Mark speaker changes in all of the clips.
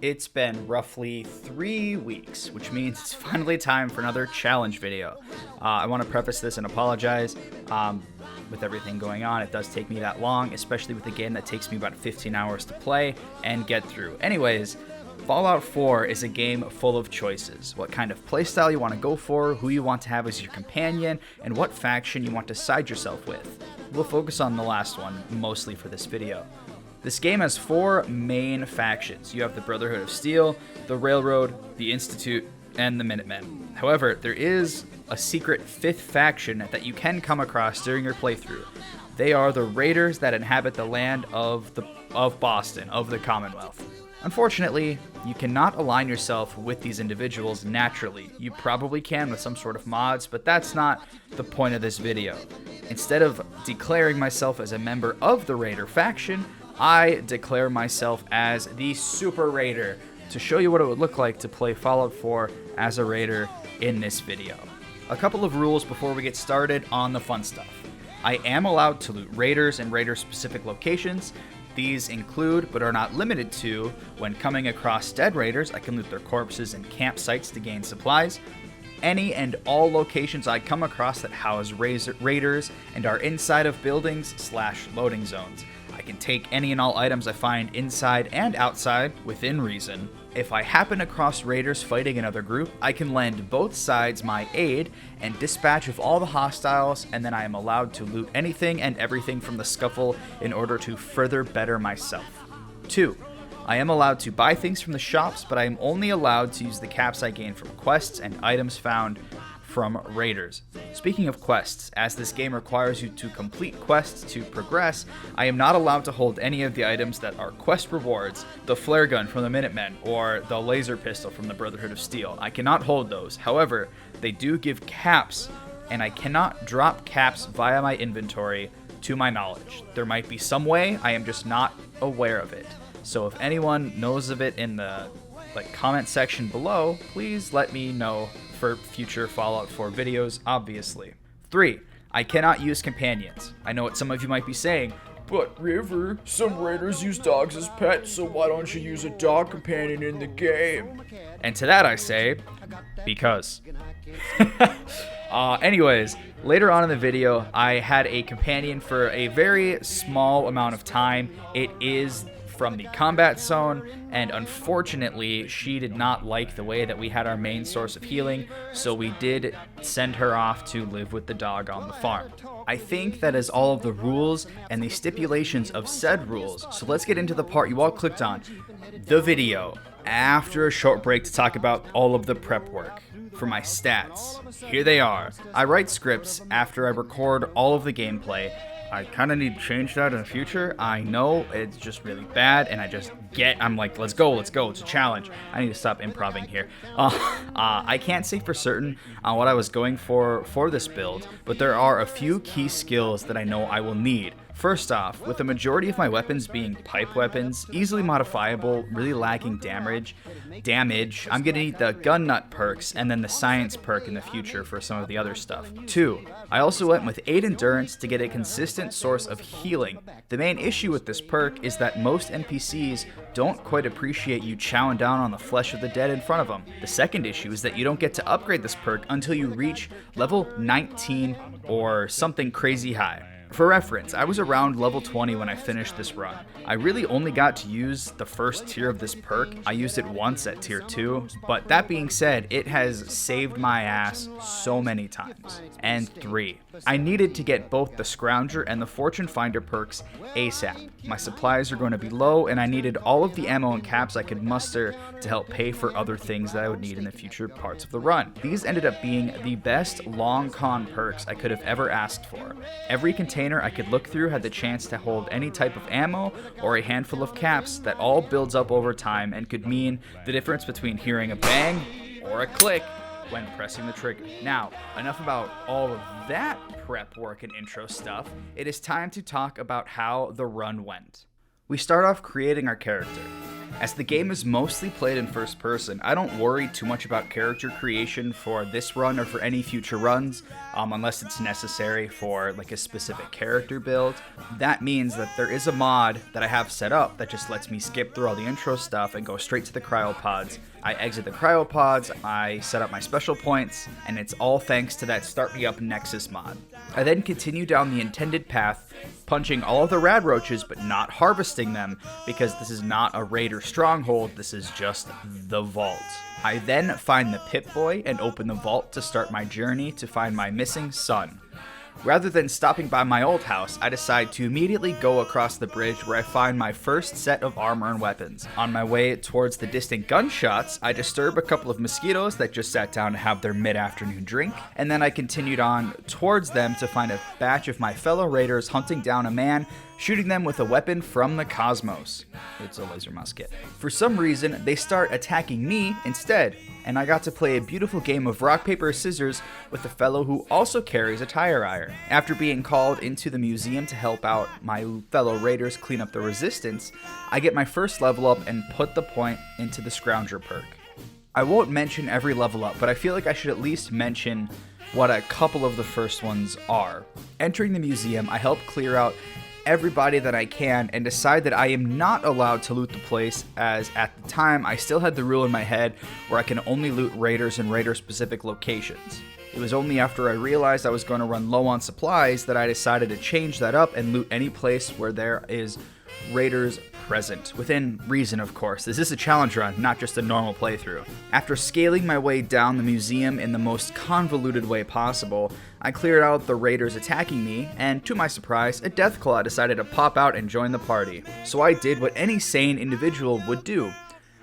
Speaker 1: It's been roughly 3 weeks, which means it's finally time for another challenge video. I want to preface this and apologize. With everything going on, it does take me that long, especially with a game that takes me about 15 hours to play and get through. Anyways, Fallout 4 is a game full of choices. What kind of playstyle you want to go for, who you want to have as your companion, and what faction you want to side yourself with. We'll focus on the last one mostly for this video. This game has 4 main factions. You have the Brotherhood of Steel, the Railroad, the Institute, and the Minutemen. However, there is a secret 5th faction that you can come across during your playthrough. They are the Raiders that inhabit the land of Boston, of the Commonwealth. Unfortunately, you cannot align yourself with these individuals naturally. You probably can with some sort of mods, but that's not the point of this video. Instead of declaring myself as a member of the Raider faction, I declare myself as the Super Raider to show you what it would look like to play Fallout 4 as a Raider in this video. A couple of rules before we get started on the fun stuff. I am allowed to loot Raiders and Raider-specific locations. These include, but are not limited to, when coming across dead Raiders, I can loot their corpses and campsites to gain supplies. Any and all locations I come across that house Raiders and are inside of buildings/loading zones. I can take any and all items I find inside and outside, within reason. If I happen across Raiders fighting another group, I can lend both sides my aid and dispatch of all the hostiles, and then I am allowed to loot anything and everything from the scuffle in order to further better myself. 2. I am allowed to buy things from the shops, but I am only allowed to use the caps I gain from quests and items found from Raiders. Speaking of quests, as this game requires you to complete quests to progress, I am not allowed to hold any of the items that are quest rewards, the flare gun from the Minutemen, or the laser pistol from the Brotherhood of Steel. I cannot hold those. However, they do give caps, and I cannot drop caps via my inventory to my knowledge. There might be some way, I am just not aware of it. So if anyone knows of it in the comment section below, please let me know for future Fallout 4 videos, obviously. 3. I cannot use companions. I know what some of you might be saying, but River, some Raiders use dogs as pets, so why don't you use a dog companion in the game? And to that I say, because. Anyways, later on in the video, I had a companion for a very small amount of time. It is from the combat zone, and unfortunately she did not like the way that we had our main source of healing, so we did send her off to live with the dog on the farm. I think that is all of the rules and the stipulations of said rules, so let's get into the part you all clicked on, the video, after a short break to talk about all of the prep work. For my stats, here they are. I write scripts after I record all of the gameplay. I kind of need to change that in the future. I know it's just really bad, and I'm like, let's go, it's a challenge. I need to stop improvising here. I can't say for certain what I was going for this build, but there are a few key skills that I know I will need. First off, with the majority of my weapons being pipe weapons, easily modifiable, really lacking damage, I'm gonna need the gun nut perks and then the science perk in the future for some of the other stuff. 2. I also went with 8 endurance to get a consistent source of healing. The main issue with this perk is that most NPCs don't quite appreciate you chowing down on the flesh of the dead in front of them. The second issue is that you don't get to upgrade this perk until you reach level 19 or something crazy high. For reference, I was around level 20 when I finished this run. I really only got to use the first tier of this perk. I used it once at tier 2, but that being said, it has saved my ass so many times. And 3. I needed to get both the Scrounger and the Fortune Finder perks ASAP. My supplies are going to be low, and I needed all of the ammo and caps I could muster to help pay for other things that I would need in the future parts of the run. These ended up being the best long con perks I could have ever asked for. Every container I could look through had the chance to hold any type of ammo or a handful of caps that all builds up over time and could mean the difference between hearing a bang or a click when pressing the trigger. Now, enough about all of that prep work and intro stuff. It is time to talk about how the run went. We start off creating our character. As the game is mostly played in first person, I don't worry too much about character creation for this run or for any future runs, unless it's necessary for like a specific character build. That means that there is a mod that I have set up that just lets me skip through all the intro stuff and go straight to the cryopods. I exit the cryopods, I set up my special points, and it's all thanks to that Start Me Up Nexus mod. I then continue down the intended path, punching all of the rad roaches but not harvesting them, because this is not a raider stronghold, this is just the vault. I then find the Pip-Boy and open the vault to start my journey to find my missing son. Rather than stopping by my old house, I decide to immediately go across the bridge where I find my first set of armor and weapons. On my way towards the distant gunshots, I disturb a couple of mosquitoes that just sat down to have their mid-afternoon drink, and then I continued on towards them to find a batch of my fellow raiders hunting down a man, shooting them with a weapon from the cosmos. It's a laser musket. For some reason, they start attacking me instead, and I got to play a beautiful game of rock, paper, scissors with a fellow who also carries a tire iron. After being called into the museum to help out my fellow raiders clean up the resistance, I get my first level up and put the point into the Scrounger perk. I won't mention every level up, but I feel like I should at least mention what a couple of the first ones are. Entering the museum, I help clear out everybody that I can and decide that I am not allowed to loot the place, as at the time I still had the rule in my head where I can only loot raiders in raider specific locations. It was only after I realized I was going to run low on supplies that I decided to change that up and loot any place where there is raiders present. Within reason, of course. This is a challenge run, not just a normal playthrough. After scaling my way down the museum in the most convoluted way possible, I cleared out the raiders attacking me, and to my surprise, a Deathclaw decided to pop out and join the party. So I did what any sane individual would do: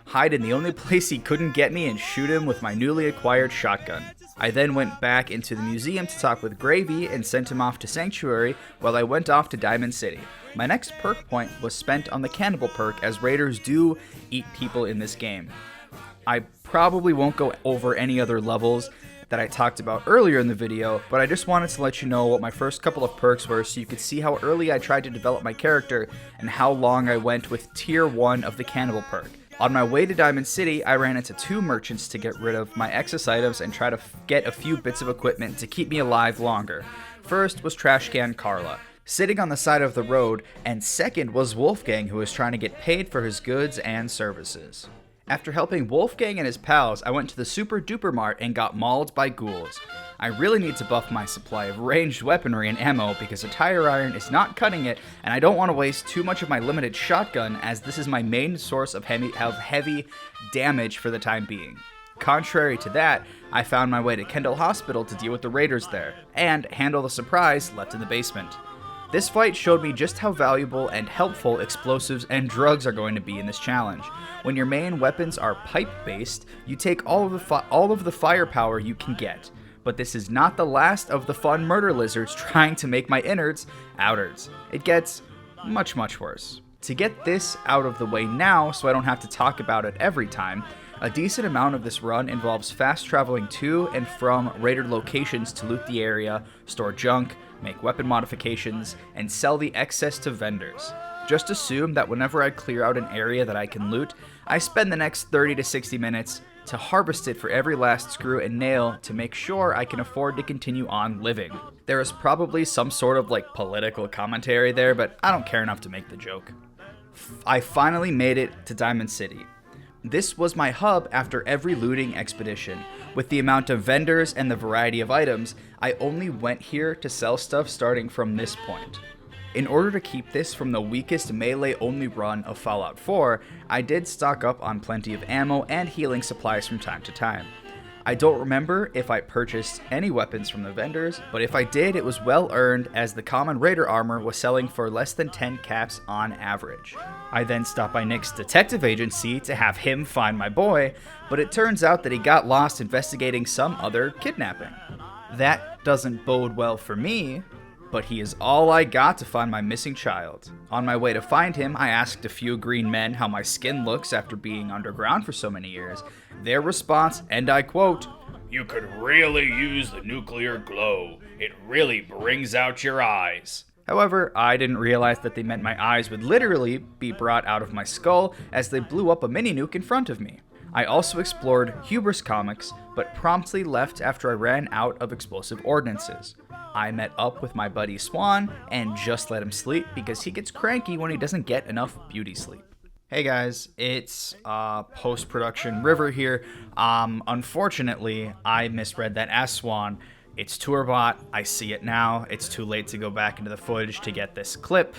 Speaker 1: hide in the only place he couldn't get me and shoot him with my newly acquired shotgun. I then went back into the museum to talk with Gravy and sent him off to Sanctuary while I went off to Diamond City. My next perk point was spent on the Cannibal perk, as raiders do eat people in this game. I probably won't go over any other levels that I talked about earlier in the video, but I just wanted to let you know what my first couple of perks were so you could see how early I tried to develop my character and how long I went with tier 1 of the Cannibal perk. On my way to Diamond City, I ran into 2 merchants to get rid of my excess items and try to get a few bits of equipment to keep me alive longer. First was Trashcan Carla, sitting on the side of the road, and second was Wolfgang, who was trying to get paid for his goods and services. After helping Wolfgang and his pals, I went to the Super Duper Mart and got mauled by ghouls. I really need to buff my supply of ranged weaponry and ammo because a tire iron is not cutting it, and I don't want to waste too much of my limited shotgun, as this is my main source of heavy damage for the time being. Contrary to that, I found my way to Kendall Hospital to deal with the raiders there, and handle the surprise left in the basement. This fight showed me just how valuable and helpful explosives and drugs are going to be in this challenge. When your main weapons are pipe-based, you take all of the firepower you can get. But this is not the last of the fun murder lizards trying to make my innards outwards. It gets much, much worse. To get this out of the way now, so I don't have to talk about it every time, a decent amount of this run involves fast traveling to and from raider locations to loot the area, store junk, make weapon modifications, and sell the excess to vendors. Just assume that whenever I clear out an area that I can loot, I spend the next 30 to 60 minutes to harvest it for every last screw and nail to make sure I can afford to continue on living. There is probably some sort of political commentary there, but I don't care enough to make the joke. I finally made it to Diamond City. This was my hub after every looting expedition. With the amount of vendors and the variety of items, I only went here to sell stuff starting from this point. In order to keep this from the weakest melee-only run of Fallout 4, I did stock up on plenty of ammo and healing supplies from time to time. I don't remember if I purchased any weapons from the vendors, but if I did, it was well earned, as the common raider armor was selling for less than 10 caps on average. I then stopped by Nick's detective agency to have him find my boy, but it turns out that he got lost investigating some other kidnapping. That doesn't bode well for me, but he is all I got to find my missing child. On my way to find him, I asked a few green men how my skin looks after being underground for so many years. Their response, and I quote, "You could really use the nuclear glow. It really brings out your eyes." However, I didn't realize that they meant my eyes would literally be brought out of my skull as they blew up a mini nuke in front of me. I also explored Hubris Comics, but promptly left after I ran out of explosive ordnances. I met up with my buddy Swan and just let him sleep because he gets cranky when he doesn't get enough beauty sleep. Hey guys, it's post-production River here. Unfortunately, I misread that as Swan. It's Tourbot. I see it now. It's too late to go back into the footage to get this clip,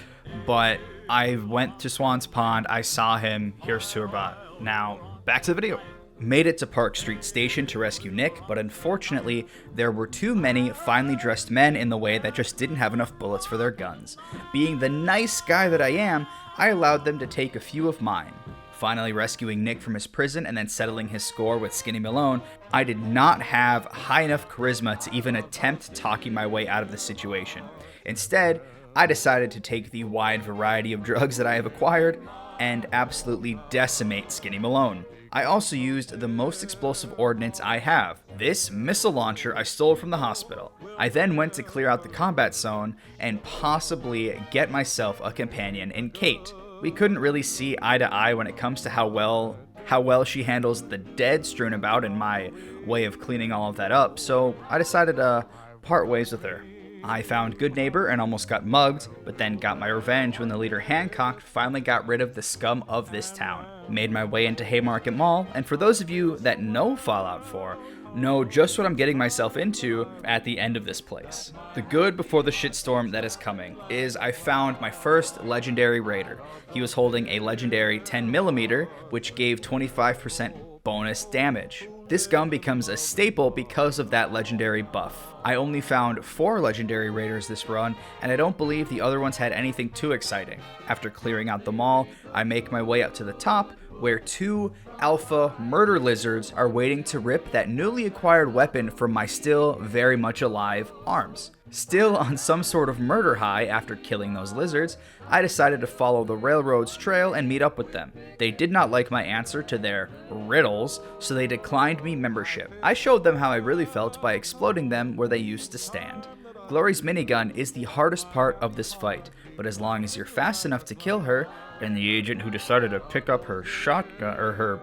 Speaker 1: but I went to Swan's Pond. I saw him. Here's Tourbot. Now, back to the video. Made it to Park Street Station to rescue Nick, but unfortunately, there were too many finely dressed men in the way that just didn't have enough bullets for their guns. Being the nice guy that I am, I allowed them to take a few of mine. Finally rescuing Nick from his prison and then settling his score with Skinny Malone, I did not have high enough charisma to even attempt talking my way out of the situation. Instead, I decided to take the wide variety of drugs that I have acquired and absolutely decimate Skinny Malone. I also used the most explosive ordnance I have, this missile launcher I stole from the hospital. I then went to clear out the combat zone and possibly get myself a companion in Kate. We couldn't really see eye to eye when it comes to how well she handles the dead strewn about and my way of cleaning all of that up, so I decided to part ways with her. I found Goodneighbor and almost got mugged, but then got my revenge when the leader Hancock finally got rid of the scum of this town. Made my way into Haymarket Mall, and for those of you that know Fallout 4, know just what I'm getting myself into at the end of this place. The good before the shitstorm that is coming is I found my first legendary raider. He was holding a legendary 10mm, which gave 25% bonus damage. This gun becomes a staple because of that legendary buff. I only found 4 legendary raiders this run, and I don't believe the other ones had anything too exciting. After clearing out the mall, I make my way up to the top, where 2 alpha murder lizards are waiting to rip that newly acquired weapon from my still very much alive arms. Still on some sort of murder high after killing those lizards, I decided to follow the railroad's trail and meet up with them. They did not like my answer to their riddles, so they declined me membership. I showed them how I really felt by exploding them where they used to stand. Glory's minigun is the hardest part of this fight, but as long as you're fast enough to kill her, and the agent who decided to pick up her shotgun or her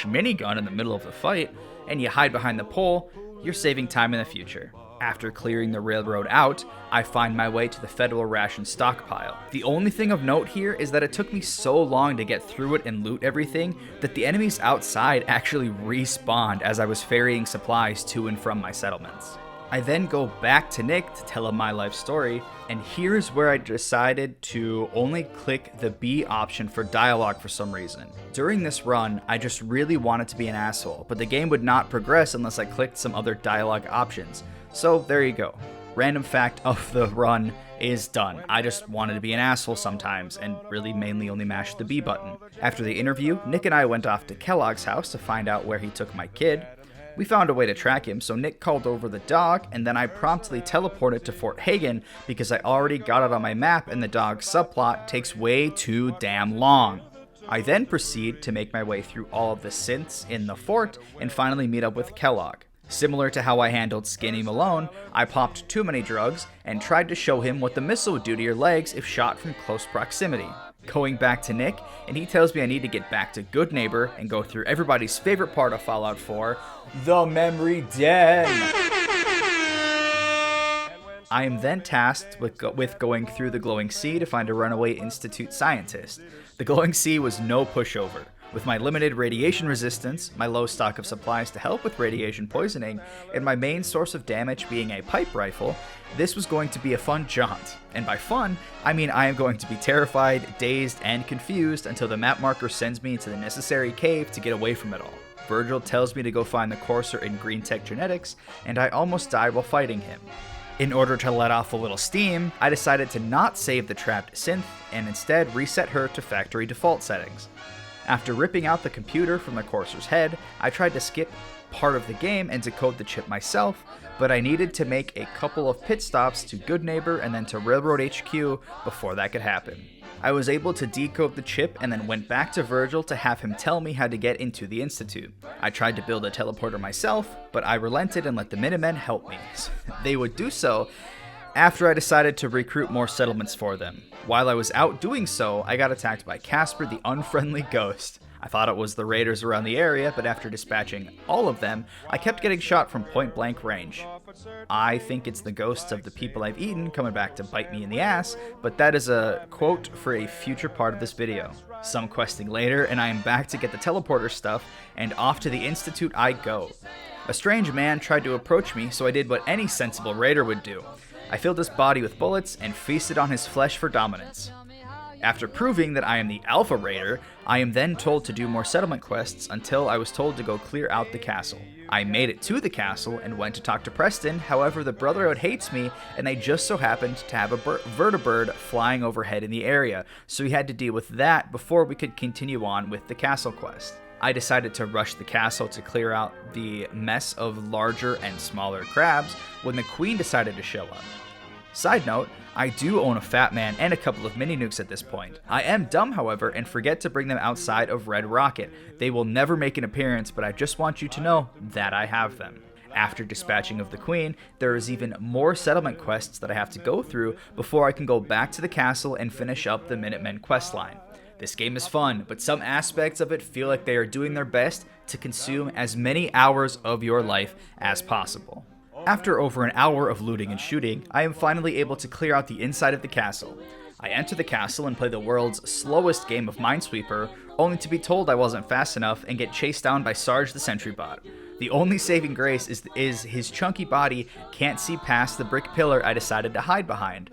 Speaker 1: minigun in the middle of the fight, and you hide behind the pole, you're saving time in the future. After clearing the railroad out, I find my way to the federal ration stockpile. The only thing of note here is that it took me so long to get through it and loot everything that the enemies outside actually respawned as I was ferrying supplies to and from my settlements. I then go back to Nick to tell him my life story, and here's where I decided to only click the B option for dialogue for some reason. During this run, I just really wanted to be an asshole, but the game would not progress unless I clicked some other dialogue options. So there you go. Random fact of the run is done. I just wanted to be an asshole sometimes, and really mainly only mashed the B button. After the interview, Nick and I went off to Kellogg's house to find out where he took my kid. We found a way to track him, so Nick called over the dog, and then I promptly teleported to Fort Hagen because I already got it on my map and the dog's subplot takes way too damn long. I then proceed to make my way through all of the synths in the fort and finally meet up with Kellogg. Similar to how I handled Skinny Malone, I popped too many drugs and tried to show him what the missile would do to your legs if shot from close proximity. Going back to Nick, and he tells me I need to get back to Goodneighbor and go through everybody's favorite part of Fallout 4, the memory den. I am then tasked with going through the Glowing Sea to find a runaway Institute scientist. The Glowing Sea was no pushover. With my limited radiation resistance, my low stock of supplies to help with radiation poisoning, and my main source of damage being a pipe rifle, this was going to be a fun jaunt. And by fun, I mean I am going to be terrified, dazed, and confused until the map marker sends me into the necessary cave to get away from it all. Virgil tells me to go find the Courser in Green Tech Genetics, and I almost died while fighting him. In order to let off a little steam, I decided to not save the trapped synth, and instead reset her to factory default settings. After ripping out the computer from the Courser's head, I tried to skip part of the game and decode the chip myself, but I needed to make a couple of pit stops to Goodneighbor and then to Railroad HQ before that could happen. I was able to decode the chip and then went back to Virgil to have him tell me how to get into the Institute. I tried to build a teleporter myself, but I relented and let the Minutemen help me. They would do so after I decided to recruit more settlements for them. While I was out doing so, I got attacked by Casper the Unfriendly Ghost. I thought it was the raiders around the area, but after dispatching all of them, I kept getting shot from point blank range. I think it's the ghosts of the people I've eaten coming back to bite me in the ass, but that is a quote for a future part of this video. Some questing later, and I am back to get the teleporter stuff, and off to the Institute I go. A strange man tried to approach me, so I did what any sensible raider would do. I filled his body with bullets and feasted on his flesh for dominance. After proving that I am the Alpha Raider, I am then told to do more settlement quests until I was told to go clear out the castle. I made it to the castle and went to talk to Preston, however the Brotherhood hates me and they just so happened to have a vertibird flying overhead in the area, so we had to deal with that before we could continue on with the castle quest. I decided to rush the castle to clear out the mess of larger and smaller crabs when the Queen decided to show up. Side note, I do own a Fat Man and a couple of mini nukes at this point. I am dumb, however, and forget to bring them outside of Red Rocket. They will never make an appearance, but I just want you to know that I have them. After dispatching of the Queen, there is even more settlement quests that I have to go through before I can go back to the castle and finish up the Minutemen questline. This game is fun, but some aspects of it feel like they are doing their best to consume as many hours of your life as possible. After over an hour of looting and shooting, I am finally able to clear out the inside of the castle. I enter the castle and play the world's slowest game of Minesweeper, only to be told I wasn't fast enough and get chased down by Sarge the Sentry Bot. The only saving grace is his chunky body can't see past the brick pillar I decided to hide behind.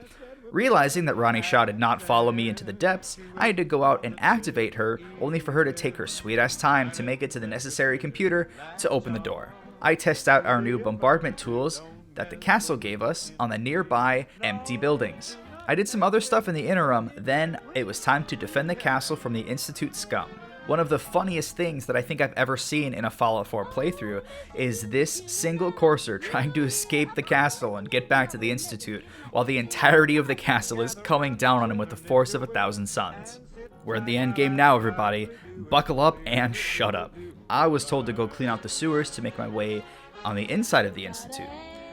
Speaker 1: Realizing that Ronnie Shaw did not follow me into the depths, I had to go out and activate her, only for her to take her sweet-ass time to make it to the necessary computer to open the door. I test out our new bombardment tools that the castle gave us on the nearby empty buildings. I did some other stuff in the interim, then it was time to defend the castle from the Institute scum. One of the funniest things that I think I've ever seen in a Fallout 4 playthrough is this single courser trying to escape the castle and get back to the Institute, while the entirety of the castle is coming down on him with the force of 1,000 suns. We're at the end game now, everybody. Buckle up and shut up. I was told to go clean out the sewers to make my way on the inside of the Institute.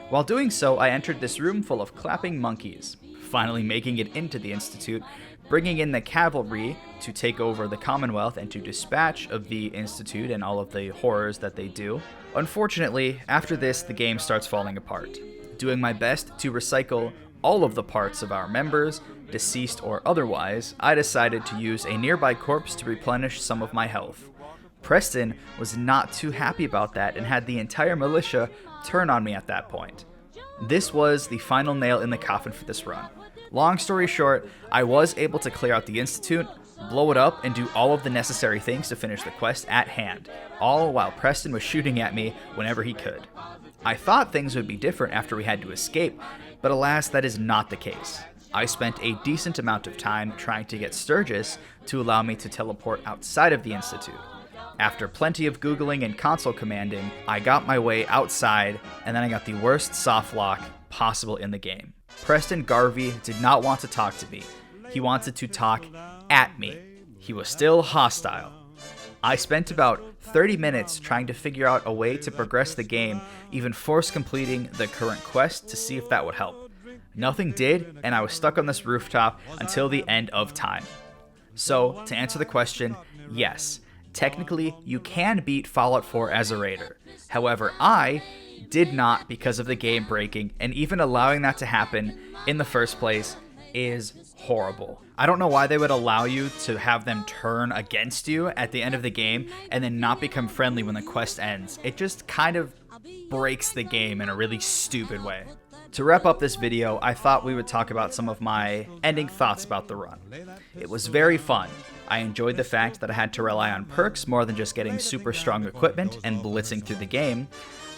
Speaker 1: While doing so, I entered this room full of clapping monkeys. Finally making it into the Institute, bringing in the cavalry to take over the Commonwealth and to dispatch of the Institute and all of the horrors that they do. Unfortunately, after this, the game starts falling apart. Doing my best to recycle all of the parts of our members, deceased or otherwise, I decided to use a nearby corpse to replenish some of my health. Preston was not too happy about that and had the entire militia turn on me at that point. This was the final nail in the coffin for this run. Long story short, I was able to clear out the Institute, blow it up, and do all of the necessary things to finish the quest at hand, all while Preston was shooting at me whenever he could. I thought things would be different after we had to escape, but alas, that is not the case. I spent a decent amount of time trying to get Sturgis to allow me to teleport outside of the Institute. After plenty of Googling and console commanding, I got my way outside, and then I got the worst soft lock possible in the game. Preston Garvey did not want to talk to me. He wanted to talk at me. He was still hostile. I spent about 30 minutes trying to figure out a way to progress the game, even force completing the current quest to see if that would help. Nothing did, and I was stuck on this rooftop until the end of time. So, to answer the question, yes. Technically, you can beat Fallout 4 as a raider. However, I did not because of the game breaking, and even allowing that to happen in the first place is horrible. I don't know why they would allow you to have them turn against you at the end of the game and then not become friendly when the quest ends. It just kind of breaks the game in a really stupid way. To wrap up this video, I thought we would talk about some of my ending thoughts about the run. It was very fun. I enjoyed the fact that I had to rely on perks more than just getting super strong equipment and blitzing through the game.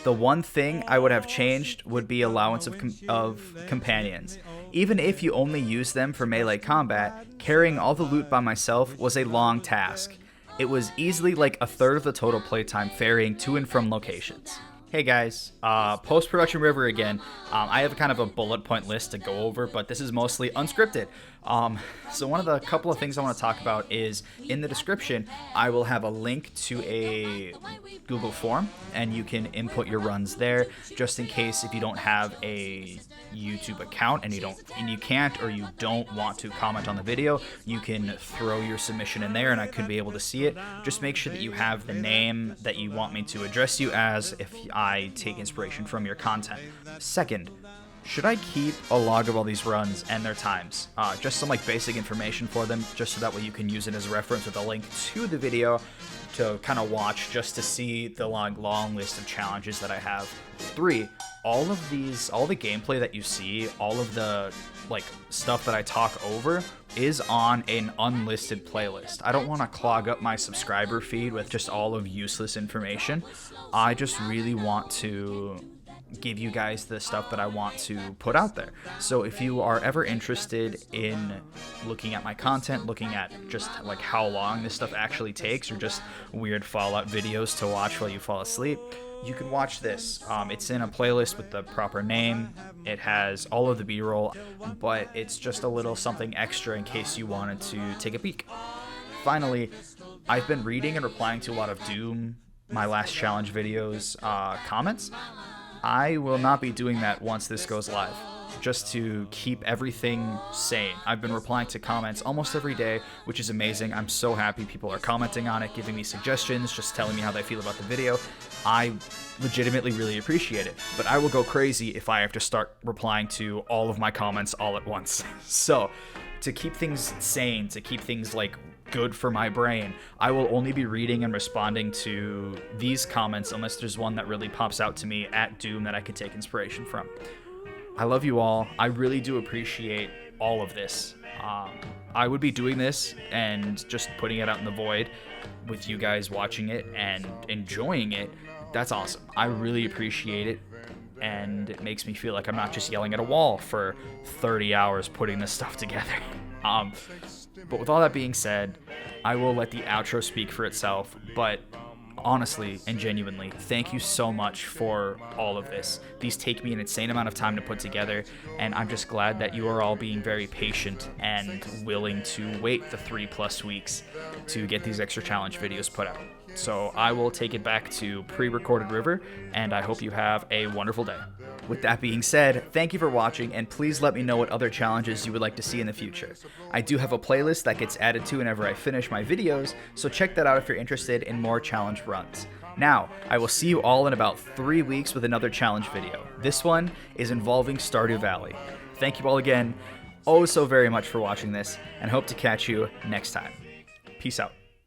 Speaker 1: The one thing I would have changed would be allowance of companions. Even if you only use them for melee combat, carrying all the loot by myself was a long task. It was easily like a third of the total playtime ferrying to and from locations. Hey guys, post-production river again. I have kind of a bullet point list to go over, but this is mostly unscripted. So one of the couple of things I want to talk about is in the description, I will have a link to a Google form, and you can input your runs there, just in case if you don't have a YouTube account and you can't or you don't want to comment on the video, you can throw your submission in there and I could be able to see it. Just make sure that you have the name that you want me to address you as if I take inspiration from your content. Second, should I keep a log of all these runs and their times? Just some like basic information for them, just so that way you can use it as a reference with a link to the video to kind of watch, just to see the long list of challenges that I have. 3, all the gameplay that you see, all of the like stuff that I talk over is on an unlisted playlist. I don't want to clog up my subscriber feed with just all of useless information. I just really want to give you guys the stuff that I want to put out there. So if you are ever interested in looking at my content, looking at just like how long this stuff actually takes, or just weird Fallout videos to watch while you fall asleep, you can watch this. It's in a playlist with the proper name. It has all of the B-roll, but it's just a little something extra in case you wanted to take a peek. Finally, I've been reading and replying to a lot of Doom, my last challenge videos, comments. I will not be doing that once this goes live, just to keep everything sane. I've been replying to comments almost every day, which is amazing. I'm so happy people are commenting on it, giving me suggestions, just telling me how they feel about the video. I legitimately really appreciate it, but I will go crazy if I have to start replying to all of my comments all at once. So, to keep things sane, to keep things like good for my brain, I will only be reading and responding to these comments unless there's one that really pops out to me at Doom that I could take inspiration from. I love you all. I really do appreciate all of this. I would be doing this and just putting it out in the void with you guys watching it and enjoying it. That's awesome. I really appreciate it, and it makes me feel like I'm not just yelling at a wall for 30 hours putting this stuff together. But with all that being said, I will let the outro speak for itself, but honestly and genuinely, thank you so much for all of this. These take me an insane amount of time to put together, and I'm just glad that you are all being very patient and willing to wait the 3+ weeks to get these extra challenge videos put out. So I will take it back to pre-recorded River, and I hope you have a wonderful day. With that being said, thank you for watching, and please let me know what other challenges you would like to see in the future. I do have a playlist that gets added to whenever I finish my videos, so check that out if you're interested in more challenge runs. Now, I will see you all in about 3 weeks with another challenge video. This one is involving Stardew Valley. Thank you all again, oh so very much for watching this, and hope to catch you next time. Peace out.